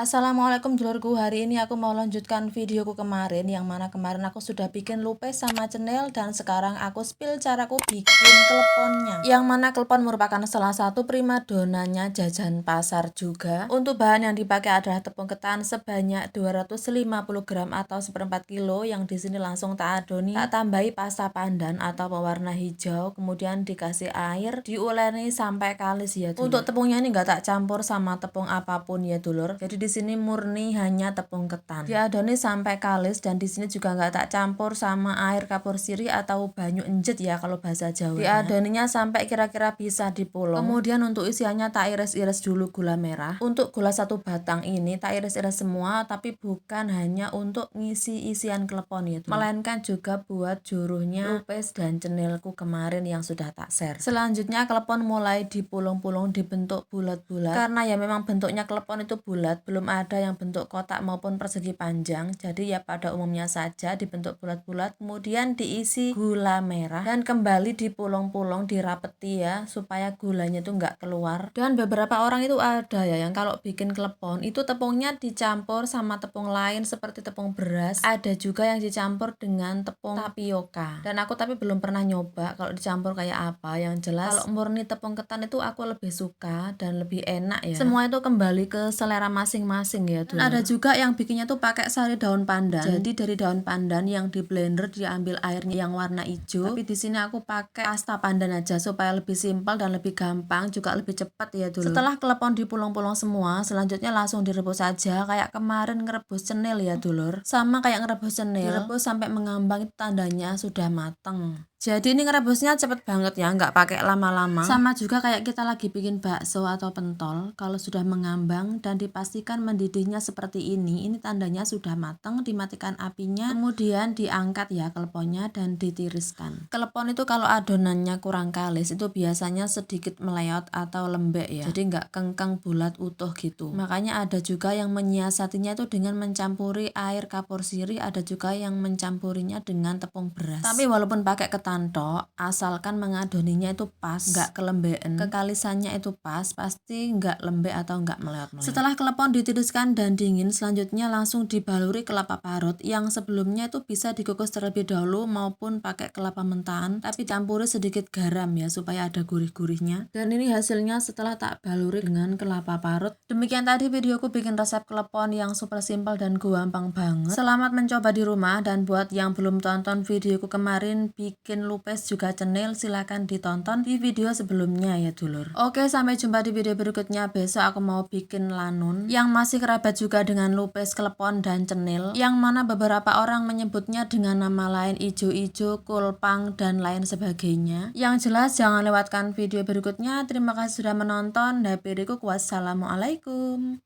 Assalamualaikum dulurku, hari ini aku mau lanjutkan videoku kemarin yang mana kemarin aku sudah bikin lupes sama cenil dan sekarang aku spill caraku bikin kleponnya. Yang mana klepon merupakan salah satu primadonanya jajan pasar juga. Untuk bahan yang dipakai adalah tepung ketan sebanyak 250 gram atau 1/4 kilo yang di sini langsung tak adoni, tak tambahi pasta pandan atau pewarna hijau, kemudian dikasih air, diuleni sampai kalis ya dulur. Untuk tepungnya ini enggak tak campur sama tepung apapun ya dulur. Jadi di sini murni hanya tepung ketan. Diadoni sampai kalis dan di sini juga nggak tak campur sama air kapur sirih atau banyu enjet ya kalau bahasa Jawa. Diadoninya sampai kira-kira bisa dipulung. Kemudian untuk isiannya tak iris-iris dulu gula merah. Untuk gula 1 batang ini tak iris-iris semua, tapi bukan hanya untuk ngisi isian klepon itu, melainkan juga buat juruhnya lupes dan cenilku kemarin yang sudah tak share. Selanjutnya klepon mulai dipulung-pulung dibentuk bulat-bulat. Karena ya memang bentuknya klepon itu bulat, belum ada yang bentuk kotak maupun persegi panjang, jadi ya pada umumnya saja dibentuk bulat-bulat, kemudian diisi gula merah dan kembali dipulung-pulung, dirapeti ya supaya gulanya itu nggak keluar. Dan beberapa orang itu ada ya yang kalau bikin klepon itu tepungnya dicampur sama tepung lain seperti tepung beras, ada juga yang dicampur dengan tepung tapioka, dan aku tapi belum pernah nyoba kalau dicampur kayak apa. Yang jelas kalau murni tepung ketan itu aku lebih suka dan lebih enak ya. Semua itu kembali ke selera masing-masing ya dulu. Ada juga yang bikinnya tuh pakai sari daun pandan. Jadi dari daun pandan yang di blender diambil airnya yang warna hijau. Tapi di sini aku pakai pasta pandan aja supaya lebih simpel dan lebih gampang, juga lebih cepat ya dulu. Setelah klepon dipulung-pulung semua, selanjutnya langsung direbus aja kayak kemarin ngerebus cenil ya dulur. Sama kayak ngerebus cenil, direbus sampai mengambang itu tandanya sudah mateng. Jadi ini ngerebusnya cepet banget ya, nggak pakai lama-lama. Sama juga kayak kita lagi bikin bakso atau pentol, kalau sudah mengambang dan dipastikan mendidihnya seperti ini tandanya sudah matang, dimatikan apinya, kemudian diangkat ya kleponnya dan ditiriskan. Klepon itu kalau adonannya kurang kalis itu biasanya sedikit meleot atau lembek ya, jadi nggak kengkang bulat utuh gitu. Makanya ada juga yang menyiasatinya itu dengan mencampuri air kapur sirih, ada juga yang mencampurinya dengan tepung beras. Tapi walaupun pakai ketan asalkan mengadoninya itu pas, nggak kelembean, kekalisannya itu pas, pasti nggak lembek atau nggak meleot-meleot. Setelah klepon ditiriskan dan dingin, selanjutnya langsung dibaluri kelapa parut yang sebelumnya itu bisa dikukus terlebih dahulu maupun pakai kelapa mentahan, tapi campuri sedikit garam ya supaya ada gurih-gurihnya. Dan ini hasilnya setelah tak baluri dengan kelapa parut. Demikian tadi videoku bikin resep klepon yang super simpel dan gampang banget. Selamat mencoba di rumah, dan buat yang belum tonton videoku kemarin bikin lupes juga cenil, silahkan ditonton di video sebelumnya ya dulur. Oke, sampai jumpa di video berikutnya. Besok aku mau bikin lanun yang masih kerabat juga dengan lupes, klepon, dan cenil, yang mana beberapa orang menyebutnya dengan nama lain ijo-ijo, kulpang, dan lain sebagainya. Yang jelas jangan lewatkan video berikutnya. Terima kasih sudah menonton. Wassalamualaikum.